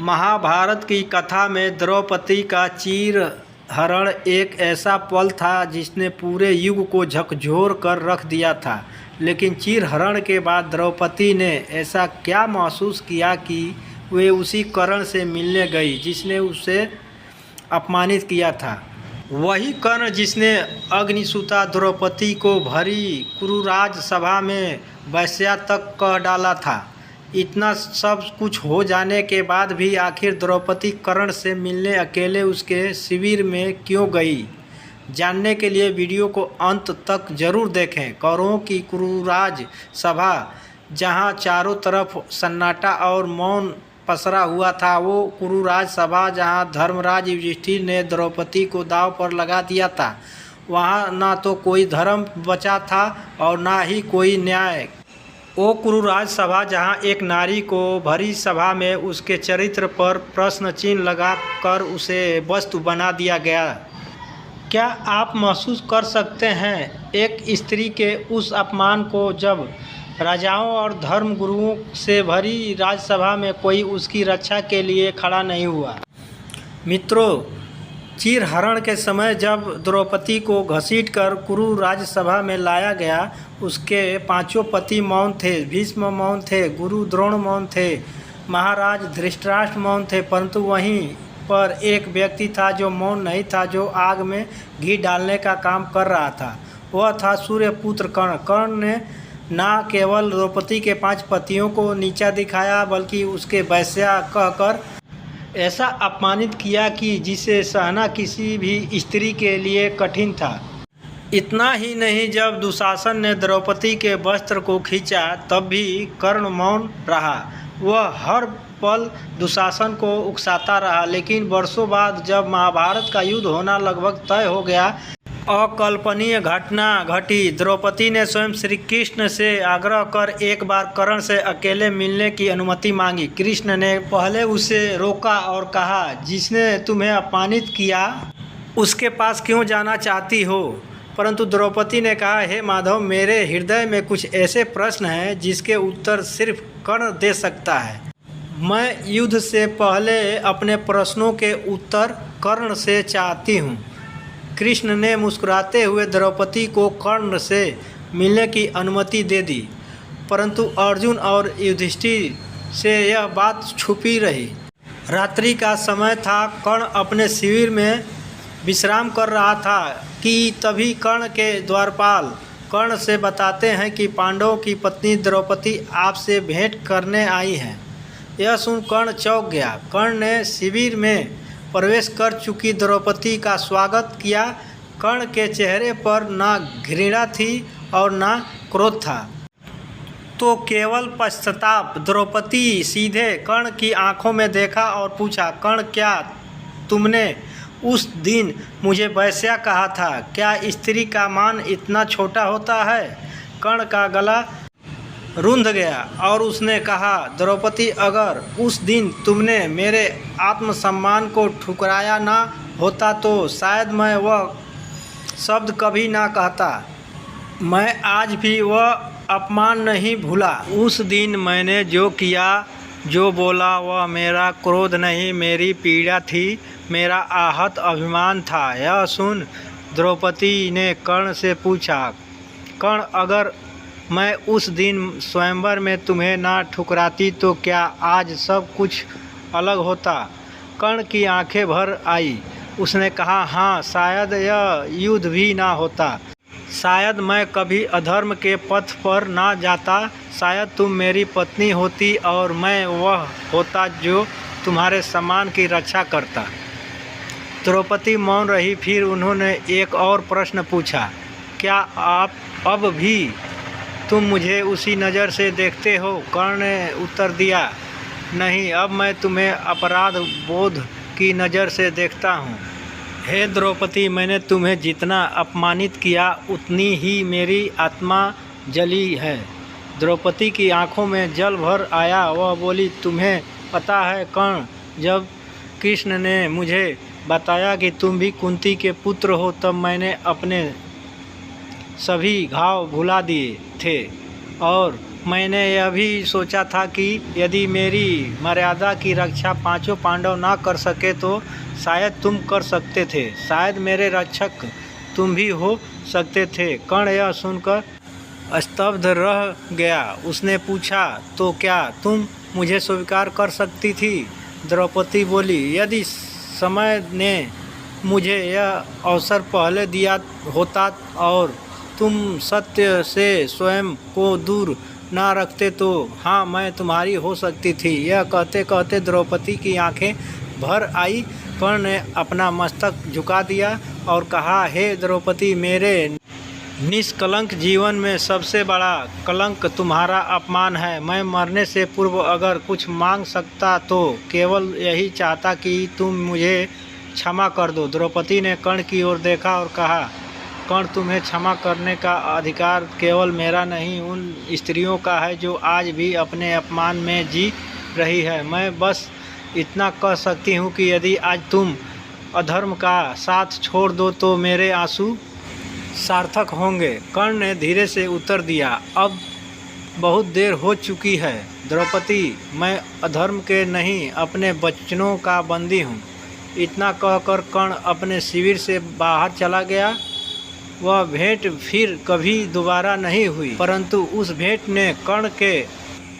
महाभारत की कथा में द्रौपदी का चीरहरण एक ऐसा पल था जिसने पूरे युग को झकझोर कर रख दिया था। लेकिन चीरहरण के बाद द्रौपदी ने ऐसा क्या महसूस किया कि वे उसी कर्ण से मिलने गई जिसने उसे अपमानित किया था। वही कर्ण जिसने अग्निसुता द्रौपदी को भरी कुरुराज सभा में वेश्या तक कह डाला था। इतना सब कुछ हो जाने के बाद भी आखिर द्रौपदी कर्ण से मिलने अकेले उसके शिविर में क्यों गई, जानने के लिए वीडियो को अंत तक जरूर देखें। कौरवों की कुरुराज सभा, जहां चारों तरफ सन्नाटा और मौन पसरा हुआ था, वो कुरुराज सभा जहां धर्मराज युधिष्ठिर ने द्रौपदी को दांव पर लगा दिया था, वहां ना तो कोई धर्म बचा था और ना ही कोई न्याय। वो कुरुराज सभा जहां एक नारी को भरी सभा में उसके चरित्र पर प्रश्न चिन्ह लगा कर उसे वस्तु बना दिया गया। क्या आप महसूस कर सकते हैं एक स्त्री के उस अपमान को, जब राजाओं और धर्मगुरुओं से भरी राजसभा में कोई उसकी रक्षा के लिए खड़ा नहीं हुआ। मित्रों, चीरहरण के समय जब द्रौपदी को घसीटकर कुरु राजसभा में लाया गया, उसके पांचों पति मौन थे। भीष्म मौन थे, गुरु द्रोण मौन थे, महाराज धृतराष्ट्र मौन थे, परंतु वहीं पर एक व्यक्ति था जो मौन नहीं था, जो आग में घी डालने का काम कर रहा था। वह था सूर्यपुत्र कर्ण। कर्ण ने न केवल द्रौपदी के 5 पतियों को नीचा दिखाया, बल्कि उसके वेश्या कहकर ऐसा अपमानित किया कि जिसे सहना किसी भी स्त्री के लिए कठिन था। इतना ही नहीं, जब दुशासन ने द्रौपदी के वस्त्र को खींचा तब भी कर्ण मौन रहा। वह हर पल दुशासन को उकसाता रहा। लेकिन वर्षों बाद जब महाभारत का युद्ध होना लगभग तय हो गया, अकल्पनीय घटना घटी। द्रौपदी ने स्वयं श्री कृष्ण से आग्रह कर एक बार कर्ण से अकेले मिलने की अनुमति मांगी। कृष्ण ने पहले उसे रोका और कहा, जिसने तुम्हें अपमानित किया उसके पास क्यों जाना चाहती हो? परंतु द्रौपदी ने कहा, हे माधव, मेरे हृदय में कुछ ऐसे प्रश्न हैं जिसके उत्तर सिर्फ कर्ण दे सकता है। मैं युद्ध से पहले अपने प्रश्नों के उत्तर कर्ण से चाहती हूँ। कृष्ण ने मुस्कुराते हुए द्रौपदी को कर्ण से मिलने की अनुमति दे दी, परंतु अर्जुन और युधिष्ठिर से यह बात छुपी रही। रात्रि का समय था। कर्ण अपने शिविर में विश्राम कर रहा था कि तभी कर्ण के द्वारपाल कर्ण से बताते हैं कि पांडवों की पत्नी द्रौपदी आपसे भेंट करने आई हैं। यह सुन कर्ण चौंक गया। कर्ण ने शिविर में प्रवेश कर चुकी द्रौपदी का स्वागत किया। कर्ण के चेहरे पर ना घृणा थी और ना क्रोध था, तो केवल पश्चाताप। द्रौपदी सीधे कर्ण की आंखों में देखा और पूछा, कर्ण, क्या तुमने उस दिन मुझे वेश्या कहा था? क्या स्त्री का मान इतना छोटा होता है? कर्ण का गला रुंध गया और उसने कहा, द्रौपदी, अगर उस दिन तुमने मेरे आत्मसम्मान को ठुकराया ना होता तो शायद मैं वह शब्द कभी ना कहता। मैं आज भी वह अपमान नहीं भूला। उस दिन मैंने जो किया, जो बोला, वह मेरा क्रोध नहीं, मेरी पीड़ा थी, मेरा आहत अभिमान था। यह सुन द्रौपदी ने कर्ण से पूछा, कर्ण, अगर मैं उस दिन स्वयंवर में तुम्हें ना ठुकराती तो क्या आज सब कुछ अलग होता? कर्ण की आंखें भर आई। उसने कहा, हाँ, शायद यह युद्ध भी ना होता। शायद मैं कभी अधर्म के पथ पर ना जाता। शायद तुम मेरी पत्नी होती और मैं वह होता जो तुम्हारे सम्मान की रक्षा करता। द्रौपदी मौन रही। फिर उन्होंने एक और प्रश्न पूछा, क्या आप अब भी तुम मुझे उसी नज़र से देखते हो? कर्ण ने उत्तर दिया, नहीं, अब मैं तुम्हें अपराध बोध की नज़र से देखता हूँ। हे द्रौपदी, मैंने तुम्हें जितना अपमानित किया उतनी ही मेरी आत्मा जली है। द्रौपदी की आंखों में जल भर आया। वह बोली, तुम्हें पता है कर्ण, जब कृष्ण ने मुझे बताया कि तुम भी कुंती के पुत्र हो, तब मैंने अपने सभी घाव भुला दिए थे और मैंने यह भी सोचा था कि यदि मेरी मर्यादा की रक्षा पांचों पांडव ना कर सके तो शायद तुम कर सकते थे, शायद मेरे रक्षक तुम भी हो सकते थे। कर्ण यह सुनकर स्तब्ध रह गया। उसने पूछा, तो क्या तुम मुझे स्वीकार कर सकती थी? द्रौपदी बोली, यदि समय ने मुझे यह अवसर पहले दिया होता और तुम सत्य से स्वयं को दूर ना रखते तो हाँ, मैं तुम्हारी हो सकती थी। यह कहते कहते द्रौपदी की आंखें भर आई। कर्ण ने अपना मस्तक झुका दिया और कहा, हे द्रौपदी, मेरे निष्कलंक जीवन में सबसे बड़ा कलंक तुम्हारा अपमान है। मैं मरने से पूर्व अगर कुछ मांग सकता तो केवल यही चाहता कि तुम मुझे क्षमा कर दो। द्रौपदी ने कर्ण की ओर देखा और कहा, कर्ण, तुम्हें क्षमा करने का अधिकार केवल मेरा नहीं, उन स्त्रियों का है जो आज भी अपने अपमान में जी रही है। मैं बस इतना कह सकती हूँ कि यदि आज तुम अधर्म का साथ छोड़ दो तो मेरे आंसू सार्थक होंगे। कर्ण ने धीरे से उत्तर दिया, अब बहुत देर हो चुकी है द्रौपदी, मैं अधर्म के नहीं अपने वचनों का बंदी हूँ। इतना कहकर कर्ण अपने शिविर से बाहर चला गया। वह भेंट फिर कभी दोबारा नहीं हुई, परंतु उस भेंट ने कर्ण के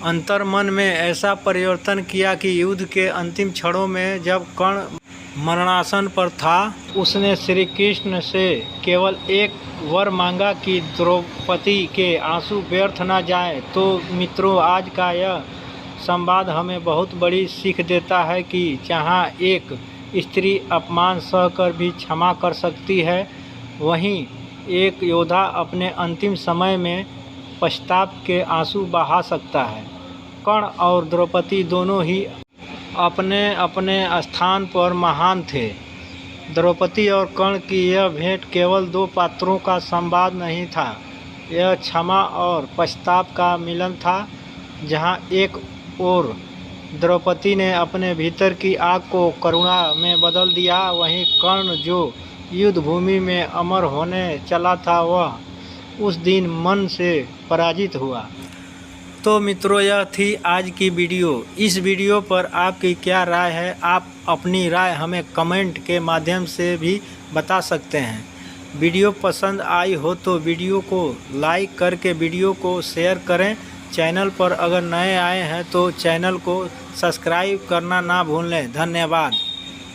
अंतर्मन में ऐसा परिवर्तन किया कि युद्ध के अंतिम क्षणों में जब कर्ण मरणासन पर था, उसने श्री कृष्ण से केवल एक वर मांगा कि द्रौपदी के आंसू व्यर्थ न जाएं। तो मित्रों, आज का यह संवाद हमें बहुत बड़ी सीख देता है कि जहाँ एक स्त्री अपमान सहकर भी क्षमा कर सकती है, वहीं एक योद्धा अपने अंतिम समय में पश्चाताप के आंसू बहा सकता है। कर्ण और द्रौपदी दोनों ही अपने अपने स्थान पर महान थे। द्रौपदी और कर्ण की यह भेंट केवल दो पात्रों का संवाद नहीं था, यह क्षमा और पश्चाताप का मिलन था। जहाँ एक ओर द्रौपदी ने अपने भीतर की आग को करुणा में बदल दिया, वहीं कर्ण जो युद्ध भूमि में अमर होने चला था, वह उस दिन मन से पराजित हुआ। तो मित्रों, यह थी आज की वीडियो। इस वीडियो पर आपकी क्या राय है? आप अपनी राय हमें कमेंट के माध्यम से भी बता सकते हैं। वीडियो पसंद आई हो तो वीडियो को लाइक करके वीडियो को शेयर करें। चैनल पर अगर नए आए हैं तो चैनल को सब्सक्राइब करना ना भूलें। धन्यवाद।